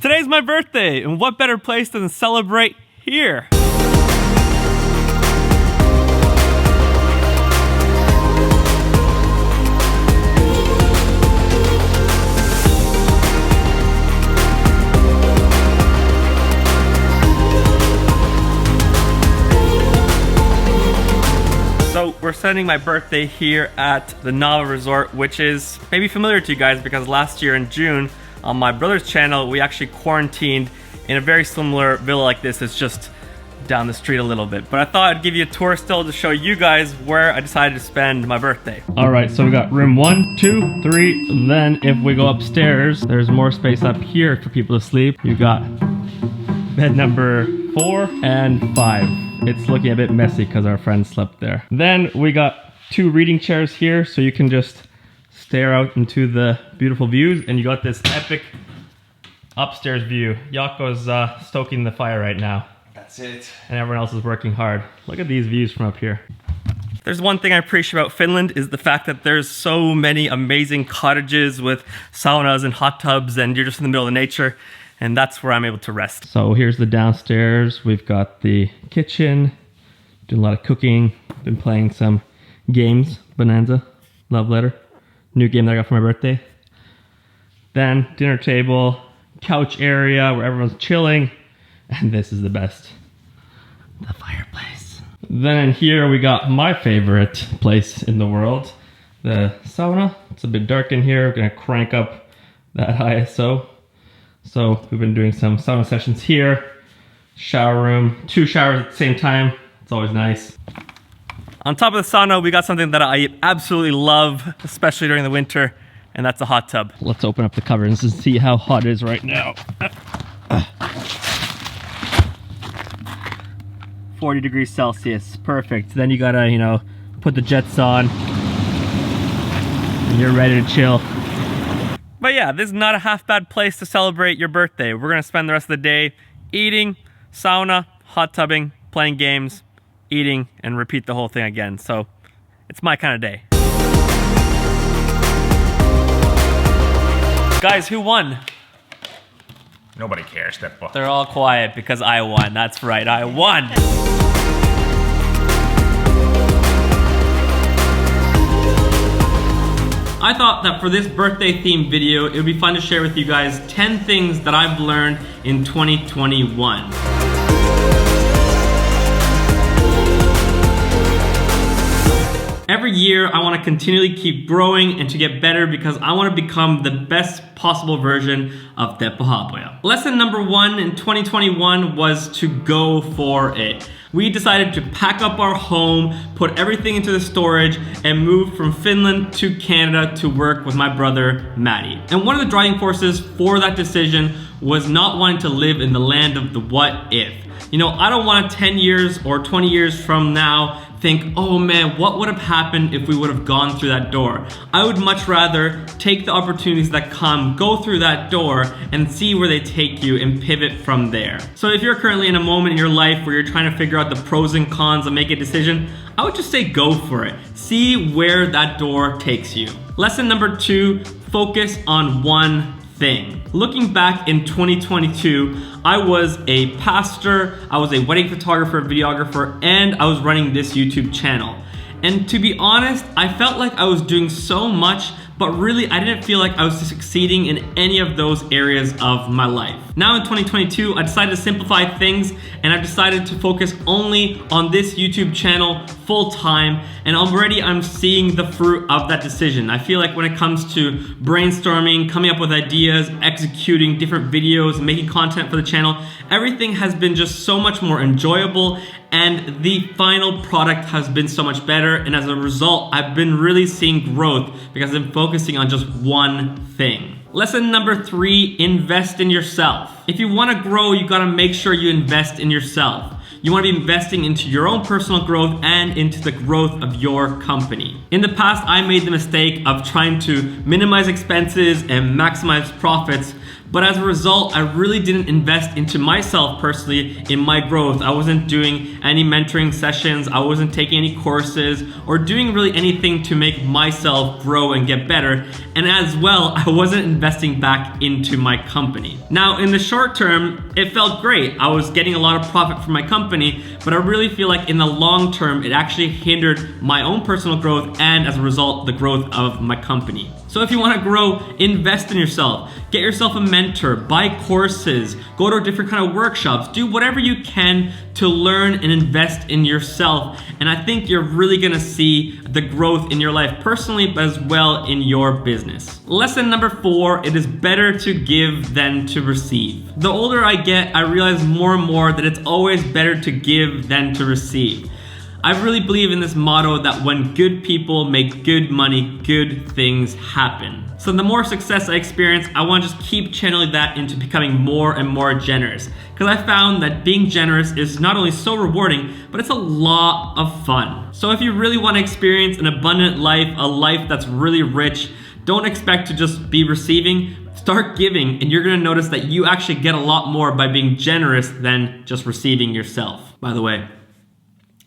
Today's my birthday, and what better place than to celebrate here? So we're spending my birthday here at the Nava Resort, which is maybe familiar to you guys because last year in June on my brother's channel, we actually quarantined in a very similar villa like this. It's just down the street a little bit. But I thought I'd give you a tour still to show you guys where I decided to spend my birthday. All right, so we got room 1, 2, 3. Then if we go upstairs, there's more space up here for people to sleep. You got bed number 4 and 5. It's looking a bit messy because our friend slept there. Then we got 2 reading chairs here so you can just stare out into the beautiful views, and you got this epic upstairs view. Jaakko's stoking the fire right now. That's it. And everyone else is working hard. Look at these views from up here. There's one thing I appreciate about Finland is the fact that there's so many amazing cottages with saunas and hot tubs, and you're just in the middle of nature. And that's where I'm able to rest. So here's the downstairs. We've got the kitchen, doing a lot of cooking, been playing some games, Bonanza, Love Letter, new game that I got for my birthday. Then dinner table, couch area where everyone's chilling, and this is the best, the fireplace. Then in here we got my favorite place in the world, the sauna. It's a bit dark in here. We're gonna crank up that ISO. So we've been doing some sauna sessions here. Shower room, 2 showers at the same time. It's always nice. On top of the sauna, we got something that I absolutely love, especially during the winter, and that's a hot tub. Let's open up the covers and see how hot it is right now. 40 degrees Celsius, perfect. Then you gotta, you know, put the jets on, and you're ready to chill. But yeah, this is not a half bad place to celebrate your birthday. We're gonna spend the rest of the day eating, sauna, hot tubbing, playing games, eating, and repeat the whole thing again. So it's my kind of day. Guys, who won? Nobody cares, Teppo. They're all quiet because I won. That's right, I won. I thought that for this birthday themed video, it would be fun to share with you guys 10 things that I've learned in 2021. Every year, I want to continually keep growing and to get better because I want to become the best possible version of Teppo Haapoja. Lesson number 1 in 2021 was to go for it. We decided to pack up our home, put everything into the storage, and move from Finland to Canada to work with my brother, Matty. And one of the driving forces for that decision was not wanting to live in the land of the what if. You know, I don't want 10 years or 20 years from now think, oh man, what would have happened if we would have gone through that door? I would much rather take the opportunities that come, go through that door, and see where they take you and pivot from there. So if you're currently in a moment in your life where you're trying to figure out the pros and cons and make a decision, I would just say go for it. See where that door takes you. Lesson number 2, focus on one thing. Looking back in 2022, I was a pastor, I was a wedding photographer, videographer, and I was running this YouTube channel. And to be honest, I felt like I was doing so much, but really I didn't feel like I was succeeding in any of those areas of my life. Now in 2022, I decided to simplify things, and I've decided to focus only on this YouTube channel full time, and already I'm seeing the fruit of that decision. I feel like when it comes to brainstorming, coming up with ideas, executing different videos, making content for the channel, everything has been just so much more enjoyable, and the final product has been so much better, and as a result, I've been really seeing growth because I'm focusing on just one thing. Lesson number 3, invest in yourself. If you want to grow, you gotta make sure you invest in yourself. You want to be investing into your own personal growth and into the growth of your company. In the past, I made the mistake of trying to minimize expenses and maximize profits, But as a result, I really didn't invest into myself personally in my growth. I wasn't doing any mentoring sessions, I wasn't taking any courses, or doing really anything to make myself grow and get better. And as well, I wasn't investing back into my company. Now, in the short term, it felt great. I was getting a lot of profit from my company, but I really feel like in the long term, it actually hindered my own personal growth and as a result, the growth of my company. So if you want to grow, invest in yourself. Get yourself a mentor, buy courses, go to different kind of workshops, do whatever you can to learn and invest in yourself. And I think you're really gonna see the growth in your life personally, but as well in your business. Lesson number 4, it is better to give than to receive. The older I get, I realize more and more that it's always better to give than to receive. I really believe in this motto that when good people make good money, good things happen. So the more success I experience, I want to just keep channeling that into becoming more and more generous. Because I found that being generous is not only so rewarding, but it's a lot of fun. So if you really want to experience an abundant life, a life that's really rich, don't expect to just be receiving. Start giving, and you're gonna notice that you actually get a lot more by being generous than just receiving yourself. By the way,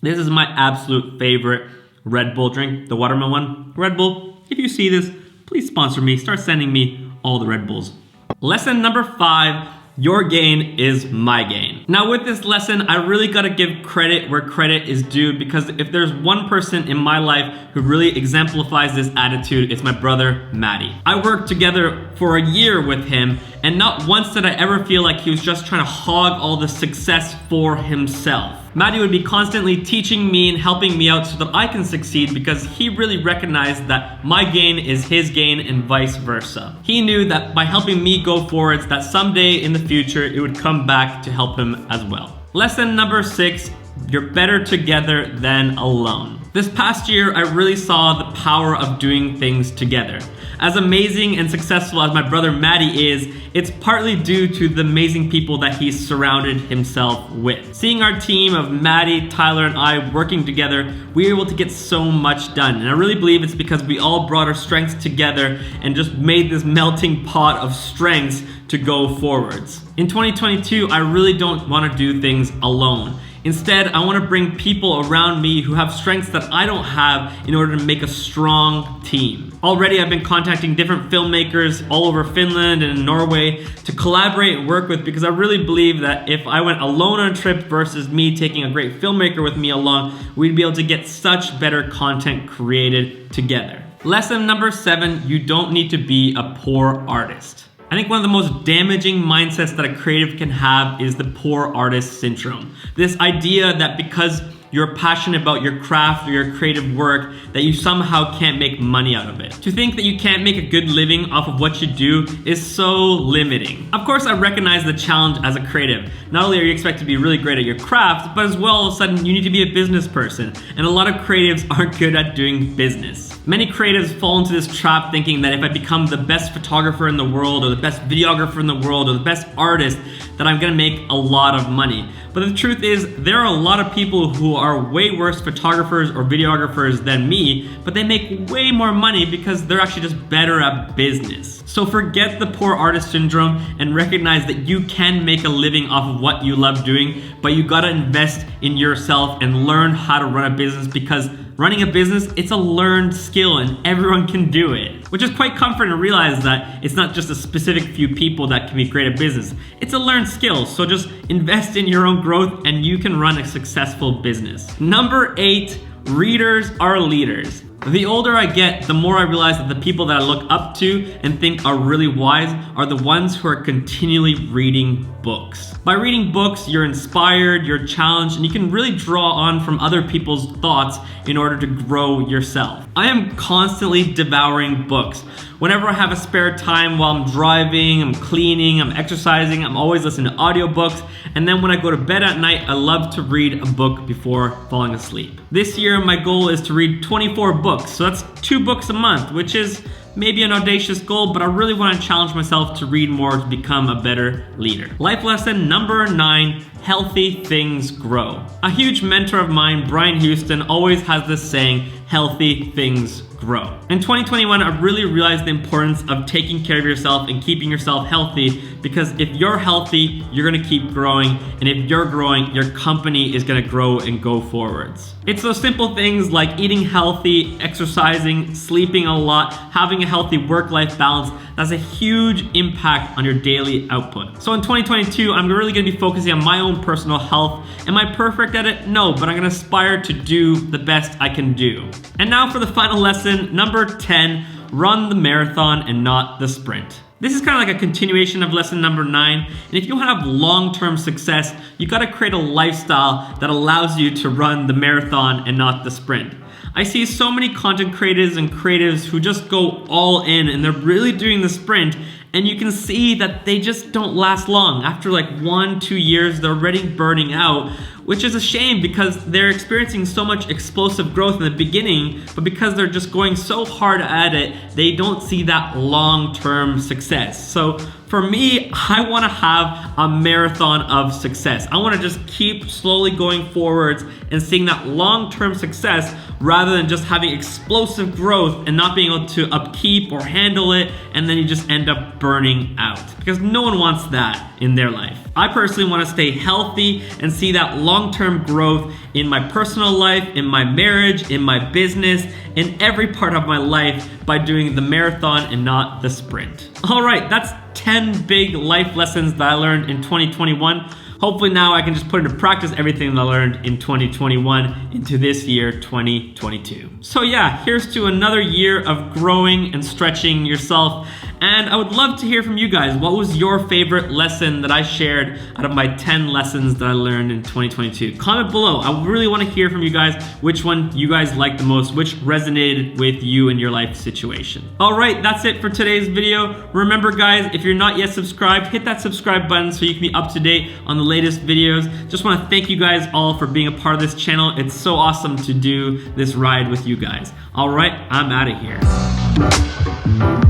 this is my absolute favorite Red Bull drink, the watermelon one. Red Bull, if you see this, please sponsor me. Start sending me all the Red Bulls. Lesson number 5, your gain is my gain. Now with this lesson, I really gotta give credit where credit is due, because if there's one person in my life who really exemplifies this attitude, it's my brother, Matty. I worked together for a year with him, and not once did I ever feel like he was just trying to hog all the success for himself. Matty would be constantly teaching me and helping me out so that I can succeed, because he really recognized that my gain is his gain and vice versa. He knew that by helping me go forwards, that someday in the future, it would come back to help him as well. Lesson number 6, you're better together than alone. This past year, I really saw the power of doing things together. As amazing and successful as my brother Matty is, it's partly due to the amazing people that he's surrounded himself with. Seeing our team of Matty, Tyler, and I working together, we were able to get so much done. And I really believe it's because we all brought our strengths together and just made this melting pot of strengths to go forwards. In 2022, I really don't want to do things alone. Instead, I want to bring people around me who have strengths that I don't have in order to make a strong team. Already, I've been contacting different filmmakers all over Finland and Norway to collaborate and work with, because I really believe that if I went alone on a trip versus me taking a great filmmaker with me along, we'd be able to get such better content created together. Lesson number 7, you don't need to be a poor artist. I think one of the most damaging mindsets that a creative can have is the poor artist syndrome. This idea that because you're passionate about your craft or your creative work, that you somehow can't make money out of it. To think that you can't make a good living off of what you do is so limiting. Of course, I recognize the challenge as a creative. Not only are you expected to be really great at your craft, but as well, all of a sudden, you need to be a business person. And a lot of creatives aren't good at doing business. Many creatives fall into this trap thinking that if I become the best photographer in the world, or the best videographer in the world, or the best artist, that I'm gonna make a lot of money. But the truth is, there are a lot of people who are way worse photographers or videographers than me, but they make way more money because they're actually just better at business. So forget the poor artist syndrome and recognize that you can make a living off of what you love doing, but you gotta invest in yourself and learn how to run a business, because running a business, it's a learned skill and everyone can do it. Which is quite comforting to realize that it's not just a specific few people that can be great at business. It's a learned skill, so just invest in your own growth and you can run a successful business. Number 8, readers are leaders. The older I get, the more I realize that the people that I look up to and think are really wise are the ones who are continually reading books. By reading books, you're inspired, you're challenged, and you can really draw on from other people's thoughts in order to grow yourself. I am constantly devouring books. Whenever I have a spare time while I'm driving, I'm cleaning, I'm exercising, I'm always listening to audiobooks. And then when I go to bed at night, I love to read a book before falling asleep. This year, my goal is to read 24 books. So that's 2 books a month, which is maybe an audacious goal, but I really want to challenge myself to read more to become a better leader. Life lesson number 9, healthy things grow. A huge mentor of mine, Brian Houston, always has this saying, healthy things grow. In 2021, I really realized the importance of taking care of yourself and keeping yourself healthy, because if you're healthy, you're gonna keep growing, and if you're growing, your company is gonna grow and go forwards. It's those simple things like eating healthy, exercising, sleeping a lot, having a healthy work-life balance that's a huge impact on your daily output. So in 2022, I'm really gonna be focusing on my own personal health. Am I perfect at it? No, but I'm gonna aspire to do the best I can do. And now for the final lesson, number 10, run the marathon and not the sprint. This is kind of like a continuation of lesson number 9. And if you want to have long-term success, you got to create a lifestyle that allows you to run the marathon and not the sprint. I see so many content creators and creatives who just go all in and they're really doing the sprint, and you can see that they just don't last long. After like 1-2 years, they're already burning out, which is a shame because they're experiencing so much explosive growth in the beginning, but because they're just going so hard at it, they don't see that long-term success. So for me, I want to have a marathon of success. I want to just keep slowly going forwards and seeing that long-term success rather than just having explosive growth and not being able to upkeep or handle it, and then you just end up burning out, because no one wants that in their life. I personally want to stay healthy and see that long-term growth in my personal life, in my marriage, in my business, in every part of my life by doing the marathon and not the sprint. All right, that's 10 big life lessons that I learned in 2021. Hopefully now I can just put into practice everything that I learned in 2021 into this year, 2022. So yeah, here's to another year of growing and stretching yourself. And I would love to hear from you guys. What was your favorite lesson that I shared out of my 10 lessons that I learned in 2022? Comment below. I really want to hear from you guys which one you guys liked the most, which resonated with you in your life situation. All right, that's it for today's video. Remember guys, if you're not yet subscribed, hit that subscribe button so you can be up to date on the latest videos. Just want to thank you guys all for being a part of this channel. It's so awesome to do this ride with you guys. All right, I'm out of here.